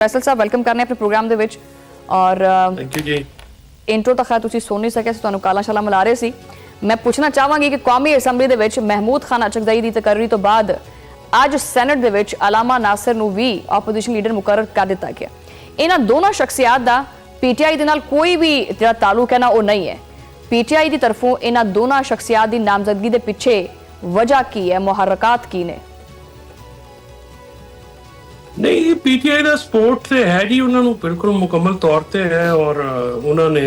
फैसल साहब वेलकम करने अपने प्रोग्राम ਦੇ ਵਿੱਚ ਔਰ ਥੈਂਕ ਯੂ ਜੀ ਇੰਟਰੋ ਤਾਂ ਖੈਰ ਤੁਸੀਂ ਸੁਣ ਨਹੀਂ ਸਕੇ ਸੀ ਤੁਹਾਨੂੰ ਕਾਲਾ ਸ਼ਾਲਾ ਮਿਲਾ ਰਹੇ ਸੀ ਮੈਂ ਪੁੱਛਣਾ ਚਾਹਾਂਗੀ ਕਿ ਕੌਮੀ ਅਸੈਂਬਲੀ ਦੇ ਵਿੱਚ ਮਹਿਮੂਦ ਖਾਨ ਅਚਕਜ਼ਈ ਦੀ ਤਕਰਰੀ ਤੋਂ ਬਾਅਦ ਅੱਜ ਸੈਨੇਟ ਦੇ ਵਿੱਚ ਅਲਾਮਾ ਨਾਸਰ ਨੂੰ ਵੀ ਆਪੋਜੀਸ਼ਨ ਲੀਡਰ ਮੁਕਰਰ ਕਰ ਦਿੱਤਾ ਗਿਆ। ਇਹਨਾਂ ਦੋਨਾਂ ਸ਼ਖਸੀਅਤ ਦਾ ਪੀਟੀਆਈ ਦੇ ਨਾਲ ਕੋਈ ਵੀ ਜਿਹੜਾ ਤਾਲੁਕ ਹੈ ਨਾ ਉਹ ਨਹੀਂ ਹੈ। ਪੀਟੀਆਈ ਦੀ ਤਰਫੋਂ ਇਹਨਾਂ ਦੋਨਾਂ ਸ਼ਖਸੀਅਤ ਦੀ ਨਾਮਜ਼ਦਗੀ ਦੇ ਪਿੱਛੇ ਵਜ੍ਹਾ ਕੀ ਹੈ, ਮੁਹਰਕਾਤ ਕੀ ਨੇ? नहीं पीटीआई का सपोर्ट से है जी, उन्होंने बिल्कुल मुकम्मल तौर पर है और उन्होंने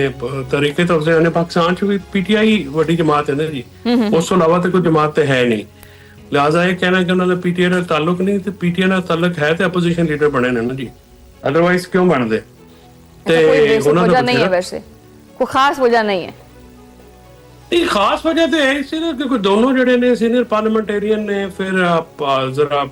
तरीके तौर से पाकिस्तान च भी पीटीआई वड्डी जमात है ना जी, उस तो इलावा तो कोई जमात तो है नहीं। लिहाजा ये कहना कि उन्होंने पीटीआई का ताल्लुक नहीं, तो पीटीआई का ताल्लुक है तो अपोजिशन लीडर बने ना जी, अदरवाइज क्यों बनते? नहीं है वैसे कोई खास वजह नहीं है। नहीं खास वजह तो है इसी क्योंकि दोनों जड़े ने सीनियर पार्लियामेंटेरियन ने, फिर आप जरा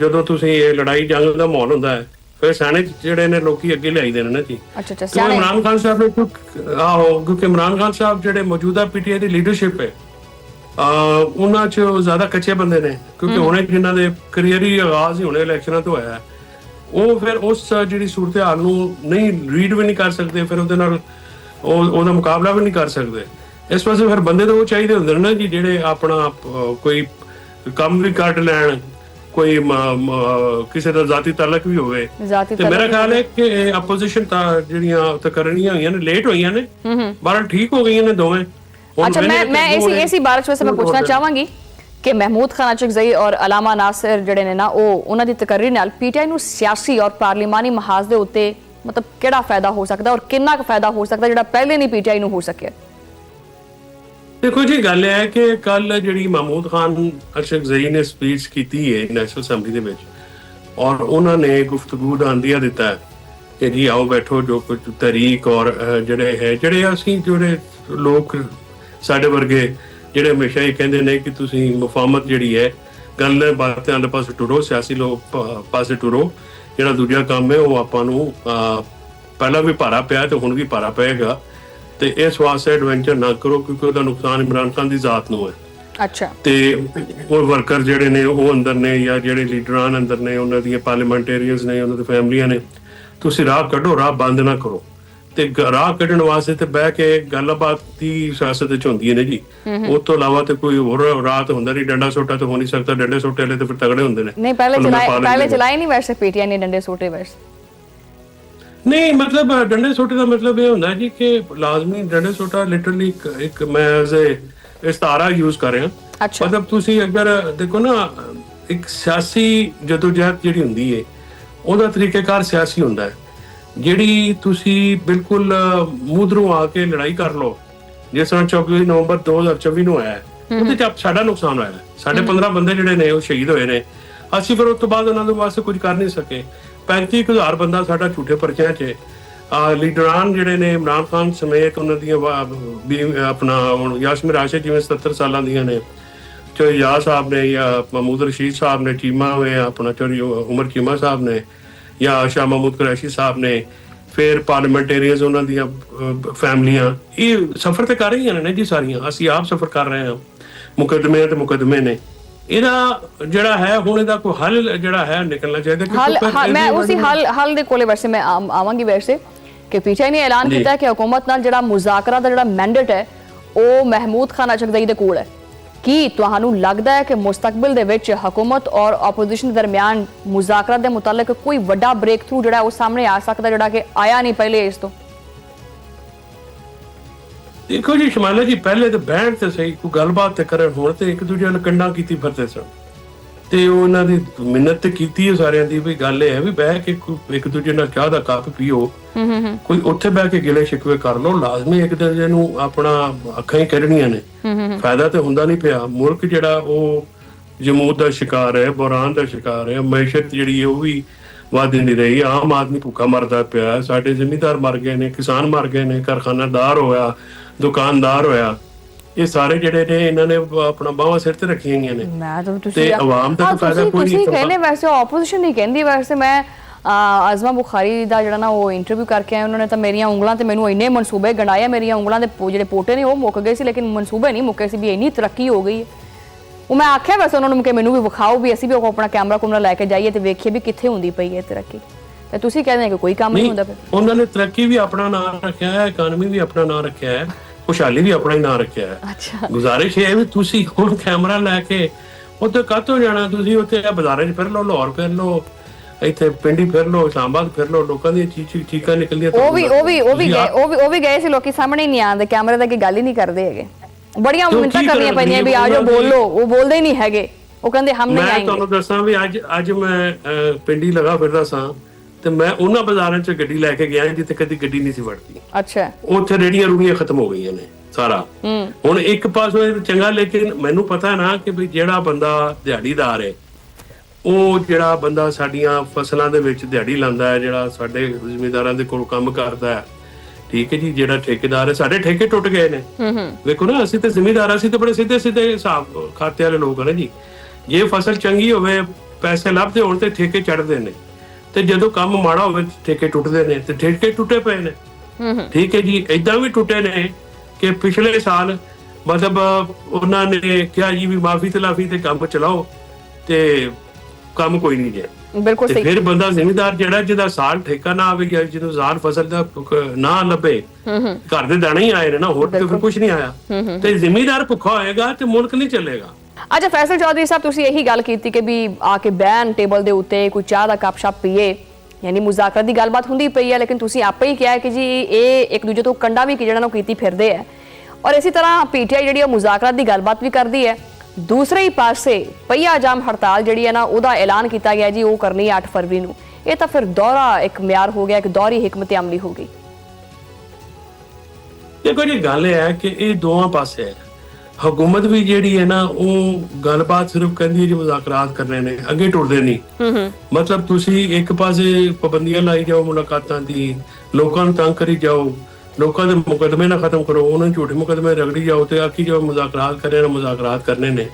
ਜਦੋਂ ਤੁਸੀਂ ਇਹ ਲੜਾਈ ਜੰਗ ਦਾ ਮਾਹੌਲ ਹੁੰਦਾ ਹੈ ਫਿਰ ਸੈਨੇਟ ਜਿਹੜੇ ਨੇ ਲੋਕੀ ਅੱਗੇ ਲਿਆਈਦੇ ਨੇ ਨਾ ਜੀ। ਅੱਛਾ ਇਮਰਾਨ ਖਾਨ ਸਾਹਿਬ ਨੇ ਕਿਉਂਕਿ ਇਮਰਾਨ ਖਾਨ ਸਾਹਿਬ ਜਿਹੜੇ ਮੌਜੂਦਾ ਪੀਟੀਆਈ ਦੀ ਲੀਡਰਸ਼ਿਪ ਹੈ ਉਹਨਾਂ 'ਚ ਜ਼ਿਆਦਾ ਕੱਚੇ ਬੰਦੇ ਨੇ, ਕਿਉਂਕਿ ਹੁਣੇ ਜਿਨ੍ਹਾਂ ਦੇ ਕਰੀਅਰੀ ਆਗਾਜ਼ ਹੀ ਹੁਣੇ ਇਲੈਕਸ਼ਨਾਂ ਤੋਂ ਹੋਇਆ ਉਹ ਫਿਰ ਉਸ ਜਿਹੜੀ ਸੂਰਤ ਹਾਲ ਨੂੰ ਨਹੀਂ ਰੀਡ ਵੀ ਨਹੀਂ ਕਰ ਸਕਦੇ, ਫਿਰ ਉਹਦੇ ਨਾਲ ਉਹਦਾ ਮੁਕਾਬਲਾ ਵੀ ਨਹੀਂ ਕਰ ਸਕਦੇ। ਇਸ ਵਾਸਤੇ ਫਿਰ ਬੰਦੇ ਤਾਂ ਉਹ ਚਾਹੀਦੇ ਹੁੰਦੇ ਨੇ ਨਾ ਜੀ ਜਿਹੜੇ ਆਪਣਾ ਕੋਈ ਕੰਮ ਵੀ ਕੱਢ ਲੈਣ, ਕੋਈ ਕਿਸੇ ਦਾ ਜ਼ਾਤੀ ਤਾਲੁਕ ਵੀ ਹੋਵੇ। ਤੇ ਮੇਰਾ ਖਿਆਲ ਹੈ ਕਿ ਆਪੋਜੀਸ਼ਨ ਤਾਂ ਜਿਹੜੀਆਂ ਤਕਰਰੀਆਂ ਹੋਈਆਂ ਨੇ ਲੇਟ ਹੋਈਆਂ ਨੇ, ਬਾਹਰ ਠੀਕ ਹੋ ਗਈਆਂ ਨੇ ਦੋਵੇਂ। अच्छा मैं इसी बारे में मैं पूछना चाहांगी कि महमूद खान अचकज़ई और अलामा नासिर ਜਿਹੜੇ ਨੇ ਨਾ ਉਹ ਉਹਨਾਂ ਦੀ ਤਕਰਰੀ ਨਾਲ ਪੀਟੀਆਈ ਨੂੰ ਸਿਆਸੀ ਔਰ ਪਾਰਲੀਮਾਨੀ ਮਹਾਜ਼ ਦੇ ਉੱਤੇ ਮਤਲਬ ਕਿਹੜਾ ਫਾਇਦਾ ਹੋ ਸਕਦਾ ਔਰ ਕਿੰਨਾ ਕੁ ਫਾਇਦਾ ਹੋ ਸਕਦਾ ਜਿਹੜਾ ਪਹਿਲੇ ਨਹੀਂ ਪੀਟੀਆਈ ਨੂੰ ਹੋ ਸਕਿਆ? देखो जी गल है कि कल जी महमूद खान अचकज़ई ने स्पीच की है नैशनल असैंबली दे विच और उन्होंने गुफ्तगू का अंदिया दिता है कि जी आओ बैठो जो कुछ तहरीक और जड़े है जड़े असीं जोड़े लोग साडे वर्गे जड़े हमेशा ही कहते हैं कि तुसीं मुफाहमत जिहड़ी है गल बातें आले पासे टुरो, सियासी लोग पासे टुरो, जिहड़ा दूजा काम है वो आपां नूं पहला भी भारा पिया ते हुण भी भारा पएगा, ਤੇ ਇਸ ਵਾਸਤੇ ਐਡਵੈਂਚਰ ਨਾ ਕਰੋ ਕਿਉਂਕਿ ਉਹਦਾ ਨੁਕਸਾਨ ਇਮਰਾਨ ਖਾਨ ਦੀ ਜ਼ਾਤ ਨੂੰ ਹੈ। ਅੱਛਾ ਤੇ ਉਹ ਵਰਕਰ ਜਿਹੜੇ ਨੇ ਉਹ ਅੰਦਰ ਨੇ ਜਾਂ ਜਿਹੜੇ ਲੀਡਰਾਂ ਅੰਦਰ ਨੇ ਉਹਨਾਂ ਦੀਆਂ ਪਾਰਲੀਮੈਂਟੇਰੀਅਨਸ ਨੇ ਉਹਨਾਂ ਦੀ ਫੈਮਲੀਆਂ ਨੇ, ਤੁਸੀਂ ਰਾਹ ਕੱਢੋ, ਰਾਹ ਬੰਦ ਨਾ ਕਰੋ। ਤੇ ਰਾਹ ਕੱਢਣ ਵਾਸਤੇ ਤੇ ਬਹਿ ਕੇ ਗੱਲਬਾਤ ਦੀ ਸਿਆਸਤ ਵਿੱਚ ਹੁੰਦੀ ਹੈ ਨੇ ਜੀ, ਉਸ ਤੋਂ ਇਲਾਵਾ ਤੇ ਕੋਈ ਹੋਰ ਰਾਹ ਤਾਂ ਹੁੰਦਾ ਨਹੀਂ। ਡੰਡਾ ਸੋਟਾ ਤਾਂ ਹੋ ਨਹੀਂ ਸਕਦਾ, ਡੰਡੇ ਸੋਟੇ ਵਾਲੇ ਤੇ ਫਿਰ ਤਗੜੇ ਹੁੰਦੇ ਨੇ। ਨਹੀਂ ਪਹਿਲੇ ਚਲਾਏ ਨਹੀਂ ਵੈਸੇ ਪੀਟੀਆਈ ਨੇ ਡੰਡੇ ਸੋਟੇ ਵੈਸੇ नहीं मतलब डंडे सोटे का मतलब ये होता है जी कि लाजमी डंडे सोटा लिटरली एक मैं एज ए इस्तारा यूज कर रहा। अच्छा। मतलब तुसी अगर देखो ना एक सियासी जदोजहद जिहड़ी हुंदी है ਉਹਦਾ ਤਰੀਕੇਕਾਰ ਸਿਆਸੀ ਹੁੰਦਾ ਹੈ। ਜਿਹੜੀ ਤੁਸੀਂ ਬਿਲਕੁਲ ਮੂਧਰੋਂ ਆ ਕੇ ਲੜਾਈ ਕਰ ਲਓ ਜਿਸ ਤਰ੍ਹਾਂ 24 ਨਵੰਬਰ 2024 ਨੂੰ ਆਇਆ ਉਹਦੇ ਚ ਸਾਡਾ ਨੁਕਸਾਨ ਹੋਇਆ, ਸਾਡੇ 15 ਬੰਦੇ ਜਿਹੜੇ ਨੇ ਉਹ ਸ਼ਹੀਦ ਹੋਏ ਨੇ, ਅਸੀਂ ਫਿਰ ਉਸ ਤੋਂ ਬਾਅਦ ਉਹਨਾਂ ਦੇ ਵਾਸਤੇ ਕੁਝ ਕਰ ਨਹੀਂ ਸਕੇ। 35,000 ਬੰਦਾ ਸਾਡਾ ਝੂਠੇ ਪਰਚਿਆਂ 'ਚ ਲੀਡਰਾਨ ਜਿਹੜੇ ਨੇ ਇਮਰਾਨ ਖਾਨ ਸਮੇਤ ਉਹਨਾਂ ਦੀਆਂ ਆਪਣਾ ਹੁਣ ਯਾਸਮੀਨ ਰਾਸ਼ਿਦ ਜਿਵੇਂ 77 ਸਾਲਾਂ ਦੀਆਂ ਨੇ, ਚਾਹੇ ਯਾ ਸਾਹਿਬ ਨੇ ਜਾਂ महमूद रशीद साहब ने चीमा हुए अपना चोरी उमर चीमा साहब ने या शाह महमूद कुरैशी साहब ने, फिर पार्लीमेंटेरियंस उन्होंने दियां फैमिलियां ये सफर तो कर रही ने जी सारियां, ਅਸੀਂ ਆਪ सफर कर रहे हैं, मुकदमे ते मुकदमे ने। ਇਹਦਾ ਜਿਹੜਾ ਹੈ ਹੁਣ ਇਹਦਾ ਕੋਈ ਹੱਲ ਜਿਹੜਾ ਹੈ ਨਿਕਲਣਾ ਚਾਹੀਦਾ ਕਿ ਮੈਂ ਉਸੇ ਹੱਲ ਦੇ ਕੋਲੇ ਵੈਸੇ ਮੈਂ ਆਵਾਂਗੀ ਵੈਸੇ ਕਿ ਪੀਟੀਆਈ ਨੇ ਐਲਾਨ ਕੀਤਾ ਹੈ ਕਿ ਹਕੂਮਤ ਨਾਲ ਜਿਹੜਾ ਮੁਜ਼ਾਕਰਾ ਦਾ ਜਿਹੜਾ ਮੈਂਡੇਟ ਹੈ ਉਹ ਮਹਿਮੂਦ ਖਾਨ ਅਚਕਜ਼ਈ ਦੇ ਕੋਲ ਹੈ। ਕੀ ਤੁਹਾਨੂੰ ਲੱਗਦਾ ਹੈ ਕਿ ਮੁਸਤਕਬਲ ਦੇ ਵਿੱਚ ਹਕੂਮਤ ਔਰ ਆਪੋਜੀਸ਼ਨ ਦੇ ਦਰਮਿਆਨ ਮੁਜ਼ਾਕਰਾ ਦੇ ਮੁਤਲਕ ਕੋਈ ਵੱਡਾ ਬ੍ਰੇਕ ਥਰੂ ਜਿਹੜਾ ਉਹ ਸਾਹਮਣੇ ਆ ਸਕਦਾ ਜਿਹੜਾ ਕਿ ਆਇਆ ਨਹੀਂ ਪਹਿਲੇ ਇਸ ਤੋਂ? ਦੇਖੋ ਜੀ ਸ਼ਮਾਲਾ ਜੀ ਪਹਿਲੇ ਤਾਂ ਬਹਿਣ ਤੇ ਸਹੀ ਕੋਈ ਗੱਲਬਾਤ ਤੇ ਕਰਨ, ਹੁਣ ਤੇ ਇੱਕ ਦੂਜੇ ਨਾਲ ਕੰਡਾ ਕੀਤੀ ਫਿਰਦੇ ਸਨ ਤੇ ਉਹਨਾਂ ਦੀ ਮਿਹਨਤ ਤੇ ਕੀਤੀ ਹੈ ਸਾਰਿਆਂ ਦੀ ਵੀ ਗੱਲ ਇਹ ਹੈ ਵੀ ਬਹਿ ਕੇ ਇੱਕ ਦੂਜੇ ਨਾਲ ਚਾਹ ਦਾ ਕੱਪ ਪੀਓ, ਕੋਈ ਉੱਥੇ ਬਹਿ ਕੇ ਗਿਲੇ ਸ਼ਿਕਵੇ ਕਰ ਲਓ। ਲਾਜ਼ਮੀ ਇੱਕ ਦੂਜੇ ਨੂੰ ਆਪਣਾ ਅੱਖਾਂ ਹੀ ਕੱਢਣੀਆਂ ਨੇ, ਫਾਇਦਾ ਤੇ ਹੁੰਦਾ ਨਹੀਂ ਪਿਆ। ਮੁਲਕ ਜਿਹੜਾ ਉਹ ਜਮੂਦ ਦਾ ਸ਼ਿਕਾਰ ਹੈ, ਬੁਹਰਾਨ ਦਾ ਸ਼ਿਕਾਰ ਹੈ, ਮਈਸ਼ਤ ਜਿਹੜੀ ਹੈ ਉਹ ਵੀ ਵੱਧ ਨਹੀਂ ਰਹੀ, ਆਮ ਆਦਮੀ ਭੁੱਖਾ ਮਰਦਾ ਪਿਆ, ਸਾਡੇ ਜ਼ਿਮੀਂਦਾਰ ਮਰ ਗਏ ਨੇ, ਕਿਸਾਨ ਮਰ ਗਏ ਨੇ, ਕਾਰਖਾਨਾਦਾਰ ਹੋਇਆ, ਦੁਕਾਨਦਾਰ ਹੋਇਆ, ਇਹ ਸਾਰੇ ਜਿਹੜੇ ਨੇ ਇਹਨਾਂ ਨੇ ਆਪਣਾ ਬਾਹਾਂ ਸਿਰ ਤੇ ਰੱਖੀਆਂ ਗਈਆਂ ਨੇ ਤੇ ਆਵਾਮ ਦਾ ਫਾਇਦਾ ਕੋਈ ਨਹੀਂ। ਤੁਸੀਂ ਕਹਿੰਦੇ ਵੈਸੇ ਆਪੋਜੀਸ਼ਨ ਨਹੀਂ ਕਹਿੰਦੀ, ਵੈਸੇ ਮੈਂ ਆਜ਼ਮਾ ਬੁਖਾਰੀ ਦਾ ਜਿਹੜਾ ਨਾ ਉਹ ਇੰਟਰਵਿਊ ਕਰਕੇ ਆਇਆ, ਉਹਨਾਂ ਨੇ ਤਾਂ ਮੇਰੀਆਂ ਉਂਗਲਾਂ ਤੇ ਮੈਨੂੰ ਇੰਨੇ ਮਨਸੂਬੇ ਗੰਢਾਏ, ਮੇਰੀਆਂ ਉਂਗਲਾਂ ਦੇ ਜਿਹੜੇ ਪੋਟੇ ਨੇ ਉਹ ਮੁੱਕ ਗਏ ਸੀ ਲੇਕਿਨ ਮਨਸੂਬੇ ਨਹੀਂ ਮੁੱਕੇ ਸੀ ਵੀ ਇੰਨੀ ਤਰੱਕੀ ਹੋ ਗਈ ਹੈ। ਉਹ ਮੈਂ ਆਖਿਆ ਵੈਸੇ ਉਹਨਾਂ ਨੂੰ ਕਿ ਮੈਨੂੰ ਵੀ ਵਿਖਾਓ ਵੀ ਅਸੀਂ ਵੀ ਆਪਣਾ ਕੈਮਰਾ ਲੈ ਕੇ ਜਾਈਏ ਤੇ ਵੇਖੀਏ ਵੀ ਕਿੱਥੇ ਹੁੰਦੀ ਪਈ ਹੈ ਤਰੱਕੀ, ਤੇ ਤੁਸੀਂ ਕਹਿੰਦੇ ਕਿ ਕੋਈ ਕੰਮ ਨਹੀਂ ਹੁੰਦਾ। ਫਿਰ ਉਹਨਾਂ ਨੇ ਤਰੱਕੀ ਵੀ ਆਪਣਾ ਨਾਮ ਰੱਖਿਆ ਹੈ, ਇਕਨੋਮੀ ਵੀ ਆਪਣਾ ਨਾਮ ਰੱਖਿਆ ਹੈ, ਖੁਸ਼ਹਾਲੀ ਵੀ ਆਪਣਾ ਹੀ ਨਾਮ ਰੱਖਿਆ ਹੈ। ਅੱਛਾ, ਗੁਜ਼ਾਰਿਸ਼ ਇਹ ਹੈ ਵੀ ਤੁਸੀਂ ਹੁਣ ਕੈਮਰਾ ਲੈ ਕੇ ਉੱਥੇ ਕਾਹਤੋਂ ਜਾਣਾ, ਤੁਸੀਂ ਉੱਥੇ ਬਾਜ਼ਾਰਾਂ 'ਚ ਫਿਰ ਲਓ, ਲਾਹੌਰ ਫਿਰ ਲਓ, ਇੱਥੇ ਪਿੰਡੀ ਫਿਰ ਲਓ, ਇਸਲਾਮਾਬਾਦ ਫਿਰ ਲਓ, ਲੋਕਾਂ ਦੀਆਂ ਚੀਕਾਂ ਨਿਕਲਦੀਆਂ। ਉਹ ਵੀ ਗਏ ਸੀ, ਲੋਕੀ ਸਾਹਮਣੇ ਨਹੀਂ ਆਉਂਦੇ, ਕੈਮਰੇ ਦਾ ਕੀ ਗੱਲ ਹੀ ਨਹੀਂ ਕਰਦੇ ਹੈਗੇ। ਬੜੀਆਂ ਮਿੰਨਤਾਂ ਕਰਨੀਆਂ ਪੈਂਦੀਆਂ ਵੀ ਆ ਜਾਓ ਬੋਲੋ, ਉਹ ਬੋਲਦੇ ਹੀ ਨਹੀਂ ਹੈਗੇ, ਉਹ ਕਹਿੰਦੇ ਹਮ ਨਹੀਂ ਆਏਂਗੇ। ਮੈਂ ਤੁਹਾਨੂੰ ਦੱਸਾਂ ਵੀ ਅੱਜ ਮੈਂ ਪਿੰਡੀ ਲਗਾ ਫਿਰਦਾ ਸਾਂ ਤੇ ਮੈਂ ਉਹਨਾਂ ਬਾਜ਼ਾਰਾਂ 'ਚ ਗੱਡੀ ਲੈ ਕੇ ਗਿਆ ਜਿੱਥੇ ਕਦੀ ਗੱਡੀ ਨਹੀਂ ਸੀ ਵੜਦੀ। ਅੱਛਾ, ਉੱਥੇ ਰੇੜੀਆਂ ਖਤਮ ਹੋ ਗਈਆਂ ਨੇ ਸਾਰਾ। ਹੁਣ ਇੱਕ ਪਾਸੋਂ ਚੰਗਾ, ਲੇਕਿਨ ਮੈਨੂੰ ਪਤਾ ਨਾ ਕਿ ਵੀ ਜਿਹੜਾ ਬੰਦਾ ਦਿਹਾੜੀਦਾਰ ਹੈ, ਉਹ ਜਿਹੜਾ ਬੰਦਾ ਸਾਡੀਆਂ ਫਸਲਾਂ ਦੇ ਵਿੱਚ ਦਿਹਾੜੀ ਲਾਉਂਦਾ ਹੈ, ਜਿਹੜਾ ਸਾਡੇ ਜ਼ਿਮੀਂਦਾਰਾਂ ਦੇ ਕੋਲ ਕੰਮ ਕਰਦਾ ਹੈ, ਠੀਕ ਹੈ ਜੀ, ਜਿਹੜਾ ਠੇਕੇਦਾਰ ਹੈ, ਸਾਡੇ ਠੇਕੇ ਟੁੱਟ ਗਏ ਨੇ। ਵੇਖੋ ਨਾ, ਅਸੀਂ ਤੇ ਜ਼ਿਮੀਂਦਾਰ, ਅਸੀਂ ਤੇ ਬੜੇ ਸਿੱਧੇ ਹਿਸਾਬ ਖਾਤੇ ਵਾਲੇ ਲੋਕ ਨੇ ਜੀ। ਜੇ ਫਸਲ ਚੰਗੀ ਹੋਵੇ, ਪੈਸੇ ਲੱਭਦੇ ਹੋਣ ਤੇ ਠੇਕੇ ਚੜ੍ਹਦੇ ਨੇ, ਤੇ ਜਦੋਂ ਕੰਮ ਮਾੜਾ ਹੋਵੇ ਠੇਕੇ ਟੁੱਟਦੇ ਨੇ, ਤੇ ਠੇਕੇ ਟੁੱਟੇ ਪਏ ਨੇ। ਠੀਕ ਹੈ ਜੀ, ਏਦਾਂ ਵੀ ਟੁੱਟੇ ਨੇ ਕਿ ਪਿਛਲੇ ਸਾਲ ਮਤਲਬ ਉਹਨਾਂ ਨੇ ਕਿਹਾ ਜੀ ਵੀ ਮਾਫੀ ਤਲਾਫੀ ਤੇ ਕੰਮ ਚਲਾਓ, ਤੇ ਕੰਮ ਕੋਈ ਨਹੀਂ ਜੇ। ਬਿਲਕੁਲ ਸਹੀ। ਫਿਰ ਬੰਦਾ ਜ਼ਿਮੀਂਦਾਰ ਜਿਹੜਾ ਜਿਹਦਾ ਸਾਲ ਠੇਕਾ ਨਾ ਆਵੇ, ਜਿਹਨੂੰ ਸਾਲ ਫਸਲ ਦਾ ਨਾ ਲੱਭੇ, ਘਰ ਦੇ ਦਾਣੇ ਹੀ ਆਏ ਨੇ ਨਾ, ਹੋਰ ਤੇ ਫਿਰ ਕੁਝ ਨਹੀਂ ਆਇਆ, ਤੇ ਜ਼ਿਮੀਂਦਾਰ ਭੁੱਖਾ ਹੋਏਗਾ ਤੇ ਮੁਲਕ ਨਹੀਂ ਚੱਲੇਗਾ। ਅੱਛਾ ਫੈਸਲ ਚੌਧਰੀ ਸਾਹਿਬ, ਤੁਸੀਂ ਇਹੀ ਗੱਲ ਕੀਤੀ ਕਿ ਵੀ ਆ ਕੇ ਬੈਨ ਟੇਬਲ ਦੇ ਉੱਤੇ ਕੋਈ ਚਾਹ ਦਾ ਕੱਪ ਸ਼ੱਪ ਪੀਏ, ਯਾਨੀ ਮੁਜ਼ਾਕਰਤ ਦੀ ਗੱਲਬਾਤ ਹੁੰਦੀ ਪਈ ਹੈ, ਲੇਕਿਨ ਤੁਸੀਂ ਆਪੇ ਹੀ ਕਿਹਾ ਕਿ ਜੀ ਇਹ ਇੱਕ ਦੂਜੇ ਤੋਂ ਕੰਡਾ ਵੀ ਜਿਹੜਾ ਨਾ ਕੀਤੀ ਫਿਰਦੇ ਹੈ, ਔਰ ਇਸੇ ਤਰ੍ਹਾਂ ਪੀਟੀਆਈ ਜਿਹੜੀ ਉਹ ਮੁਜ਼ਾਕਰਤ ਦੀ ਗੱਲਬਾਤ ਵੀ ਕਰਦੀ ਹੈ। ਦੂਸਰੇ ਹੀ ਪਾਸੇ ਪਈਆ ਜਾਮ ਹੜਤਾਲ ਜਿਹੜੀ ਹੈ ਨਾ, ਉਹਦਾ ਐਲਾਨ ਕੀਤਾ ਗਿਆ ਜੀ ਉਹ ਕਰਨੀ ਹੈ 8 ਫਰਵਰੀ ਨੂੰ। ਇਹ ਤਾਂ ਫਿਰ ਦੌਰਾ ਇੱਕ ਮਿਆਰ ਹੋ ਗਿਆ, ਇੱਕ ਦੌਰੀ ਹਕਮਤ ਅਮਲੀ ਹੋ ਗਈ। ਦੇਖੋ ਜੀ, ਗੱਲ ਇਹ ਹੈ ਕਿ ਇਹ ਦੋਵਾਂ ਪਾਸੇ ਹੈ। ਹਕੂਮਤ ਵੀ ਜਿਹੜੀ ਹੈ ਨਾ, ਉਹ ਗੱਲਬਾਤ ਸਿਰਫ ਕਹਿੰਦੀ ਹੈ ਜੀ ਮੁਜ਼ਾਕਰਾਤ ਕਰਨੇ ਨੇ, ਅੱਗੇ ਟੁਰਦੇ ਨਹੀਂ। ਮਤਲਬ ਤੁਸੀਂ ਇੱਕ ਪਾਸੇ ਪਾਬੰਦੀਆਂ ਲਾਈ ਜਾਓ ਮੁਲਾਕਾਤਾਂ ਦੀ, ਲੋਕਾਂ ਨੂੰ ਤੰਗ ਕਰੀ ਜਾਓ, ਲੋਕਾਂ ਦੇ ਮੁਕਦਮੇ ਨਾ ਖਤਮ ਕਰੋ, ਉਹਨਾਂ ਨੂੰ ਝੂਠੇ ਮੁਕਦਮੇ ਰਗੜੀ ਜਾਓ ਤੇ ਆਖੀ ਜਾਓ ਮੁਜ਼ਾਕਰਾਤ ਕਰਨੇ ਨੇ।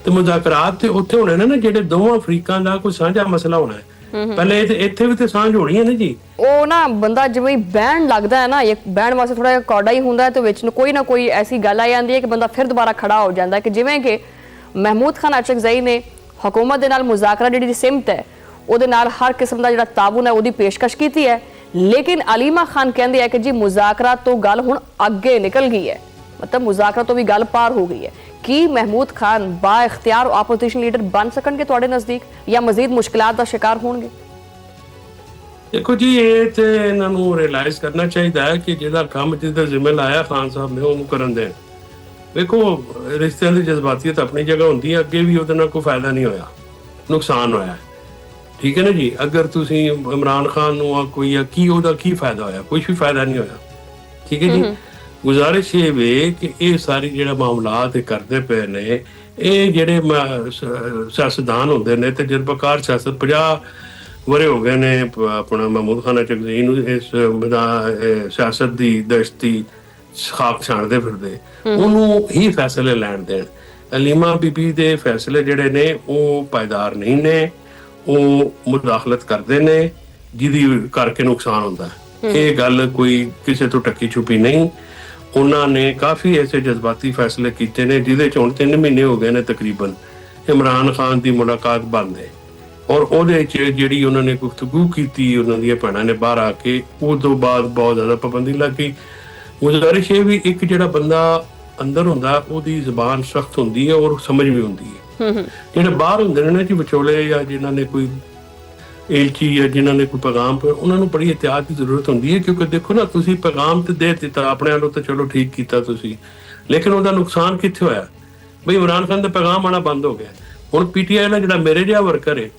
ਤੇ ਮੁਜ਼ਾਕਰਾਤ ਤੇ ਉੱਥੇ ਹੋਣੇ ਨੇ ਨਾ ਜਿਹੜੇ ਦੋਵਾਂ ਅਫਰੀਕਾਂ ਦਾ ਕੋਈ ਸਾਂਝਾ ਮਸਲਾ ਹੋਣਾ ਹੈ। ਪਹਿਲੇ ਇੱਥੇ ਵੀ ਤੇ ਸਾਂਝ ਹੋਣੀ ਹੈ ਨਾ ਜੀ। ਉਹ ਨਾ ਬੰਦਾ ਜਿਵੇਂ ਬਹਿਣ ਲੱਗਦਾ ਹੈ ਨਾ, ਇੱਕ ਬਹਿਣ ਵਾਸਤੇ ਥੋੜਾ ਜਿਹਾ ਕੌੜਾ ਹੀ ਹੁੰਦਾ ਹੈ, ਤੇ ਵਿੱਚ ਨੂੰ ਕੋਈ ਨਾ ਕੋਈ ਐਸੀ ਗੱਲ ਆ ਜਾਂਦੀ ਹੈ ਕਿ ਬੰਦਾ ਫਿਰ ਦੁਬਾਰਾ ਖੜਾ ਹੋ ਜਾਂਦਾ ਹੈ। ਕਿ ਜਿਵੇਂ ਕਿ ਮਹਿਮੂਦ ਖਾਨ ਅਰਸ਼ਕਜ਼ਈ ਨੇ ਹਕੂਮਤ ਦੇ ਨਾਲ ਮੁਜ਼ਾਕਰਾ ਜਿਹੜੀ ਸਿਮਤ ਹੈ, ਉਹਦੇ ਨਾਲ ਹਰ ਕਿਸਮ ਦਾ ਜਿਹੜਾ ਤਾਬੂਨ ਹੈ ਉਹਦੀ ਪੇਸ਼ਕਸ਼ ਕੀਤੀ ਹੈ, ਲੇਕਿਨ ਅਲੀਮਾ ਖਾਨ ਕਹਿੰਦੇ ਆ ਕਿ ਜੀ ਮੁਜ਼ਾਕਰਾ ਤੋਂ ਗੱਲ ਹੁਣ ਅੱਗੇ ਨਿਕਲ ਗਈ ਹੈ, ਮਤਲਬ ਮੁਜ਼ਾਕਰਾ ਤੋਂ ਵੀ ਗੱਲ ਪਾਰ ਹੋ ਗਈ ਹੈ। ਕੀ ਮਹਿਮੂਦ ਖਾਨ ਬਾ ਇਖਤਿਆਰ ਆਪੋਜੀਸ਼ਨ ਲੀਡਰ ਬਣ ਸਕਣਗੇ ਤੁਹਾਡੇ ਨਜ਼ਦੀਕ, ਜਾਂ ਮਜ਼ੀਦ ਮੁਸ਼ਕਿਲਾਂ ਦਾ ਸ਼ਿਕਾਰ ਹੋਣਗੇ? ਦੇਖੋ ਜੀ, ਇਹ ਤੇ ਇਹਨਾਂ ਨੂੰ ਰਿਅਲਾਈਜ਼ ਕਰਨਾ ਚਾਹੀਦਾ ਹੈ ਕਿ ਜਿਹਦਾ ਕੰਮ ਜਿਹਦਾ ਜ਼ਿੰਮੇ ਲਾਇਆ ਖਾਨ ਸਾਹਿਬ ਨੇ ਉਹਨੂੰ ਕਰਨ ਦੇਣ। ਵੇਖੋ, ਰਿਸ਼ਤਿਆਂ ਦੀ ਜਜ਼ਬਾਤੀਅਤ ਆਪਣੀ ਜਗ੍ਹਾ ਹੁੰਦੀ ਹੈ, ਅੱਗੇ ਵੀ ਉਹਦੇ ਨਾਲ ਕੋਈ ਫਾਇਦਾ ਨਹੀਂ ਹੋਇਆ, ਨੁਕਸਾਨ ਹੋਇਆ। ਠੀਕ ਹੈ ਨਾ ਜੀ। ਅਗਰ ਤੁਸੀਂ ਇਮਰਾਨ ਖਾਨ ਨੂੰ ਕੋਈ ਕੀ ਉਹਦਾ ਕੀ ਫਾਇਦਾ ਹੋਇਆ? ਕੁਝ ਵੀ ਫਾਇਦਾ ਨਹੀਂ ਹੋਇਆ। ਠੀਕ ਹੈ ਜੀ। ਗੁਜ਼ਾਰਿਸ਼ ਇਹ ਵੇ ਕਿ ਇਹ ਸਾਰੀ ਜਿਹੜਾ ਮਾਮਲਾਤ ਕਰਦੇ ਪਏ ਨੇ, ਇਹ ਜਿਹੜੇ ਸਿਆਸਤਦਾਨ ਹੁੰਦੇ ਨੇ, ਤਜਰਬਾਕਾਰ ਸਿਆਸਤ 50 ਵਰੇ ਹੋ ਗਏ ਨੇ ਆਪਣਾ ਮਹਿਮੂਦ ਖਾਨ ਅਰਸ਼ਕਜ਼ਈ ਨੂੰ ਇਸ ਸਿਆਸਤ ਦੀ ਦਸ਼ਤੀ ਖਾਕ ਛਾਣਦੇ ਫਿਰਦੇ, ਉਹਨੂੰ ਹੀ ਫੈਸਲੇ ਲੈਣ ਦੇਣ। ਅਲੀਮਾ ਬੀਬੀ ਦੇ ਫੈਸਲੇ ਜਿਹੜੇ ਨੇ ਉਹ ਪਾਇਦਾਰ ਨਹੀਂ ਨੇ, ਉਹ ਮੁਦਾਖਲਤ ਕਰਦੇ ਨੇ ਜਿਹਦੀ ਕਰਕੇ ਨੁਕਸਾਨ ਹੁੰਦਾ। ਇਹ ਗੱਲ ਕੋਈ ਕਿਸੇ ਤੋਂ ਟੱਕੀ ਛੁਪੀ ਨਹੀਂ। ਉਹਨਾਂ ਨੇ ਕਾਫੀ ਐਸੇ ਜਜ਼ਬਾਤੀ ਫੈਸਲੇ ਕੀਤੇ ਨੇ ਜਿਹਦੇ ਚ ਹੁਣ 3 ਮਹੀਨੇ ਹੋ ਗਏ ਨੇ ਤਕਰੀਬਨ ਇਮਰਾਨ ਖਾਨ ਦੀ ਮੁਲਾਕਾਤ ਬੰਦ ਹੈ, ਔਰ ਉਹਦੇ ਚ ਜਿਹੜੀ ਉਹਨਾਂ ਨੇ ਗੁਫ਼ਤਗੂ ਕੀਤੀ ਉਹਨਾਂ ਦੀਆਂ ਭੈਣਾਂ ਨੇ ਬਾਹਰ ਆ ਕੇ, ਉਹ ਤੋਂ ਬਾਅਦ ਬਹੁਤ ਜ਼ਿਆਦਾ ਪਾਬੰਦੀ ਲੱਗ ਗਈ। ਗੁਜ਼ਾਰਿਸ਼ ਇਹ ਵੀ, ਇੱਕ ਜਿਹੜਾ ਬੰਦਾ ਅੰਦਰ ਹੁੰਦਾ ਉਹਦੀ ਜ਼ਬਾਨ ਸਖਤ ਹੁੰਦੀ ਹੈ ਔਰ ਸਮਝ ਵੀ ਹੁੰਦੀ ਹੈ। ਜਿਹੜੇ ਬਾਹਰ ਹੁੰਦੇ ਨੇ ਨਾ ਜੀ ਵਿਚੋਲੇ, ਜਾਂ ਜਿਨ੍ਹਾਂ ਨੇ ਕੋਈ ਏਲਚੀ ਜਾਂ ਜਿਨ੍ਹਾਂ ਨੇ ਕੋਈ ਪੈਗਾਮ, ਉਹਨਾਂ ਨੂੰ ਬੜੀ ਇਹਤਿਆਤ ਦੀ ਜ਼ਰੂਰਤ ਹੁੰਦੀ ਹੈ। ਕਿਉਂਕਿ ਦੇਖੋ ਨਾ, ਤੁਸੀਂ ਪੈਗਾਮ ਤੇ ਦੇ ਦਿੱਤਾ ਆਪਣੇ ਵੱਲੋਂ ਤਾਂ ਚਲੋ ਠੀਕ ਕੀਤਾ ਤੁਸੀਂ, ਲੇਕਿਨ ਉਹਦਾ ਨੁਕਸਾਨ ਕਿੱਥੇ ਹੋਇਆ? ਬਈ ਇਮਰਾਨ ਖਾਨ ਦਾ ਪੈਗਾਮ ਆਉਣਾ ਬੰਦ ਹੋ ਗਿਆ। ਹੁਣ ਪੀਟੀਆਈ ਦਾ ਜਿਹੜਾ ਮੇਰੇ ਜਿਹਾ ਵਰਕਰ ਹੈ,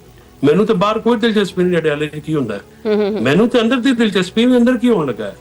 ਮੈਨੂੰ ਤਾਂ ਬਾਹਰ ਕੋਈ ਦਿਲਚਸਪੀ ਨਹੀਂ ਜੜਿਆਲੇ ਚ ਕੀ ਹੁੰਦਾ, ਮੈਨੂੰ ਤਾਂ ਅੰਦਰ ਦੀ ਦਿਲਚਸਪੀ ਵੀ ਅੰਦਰ ਕੀ ਹੋਣ ਲੱਗਾ ਹੈ।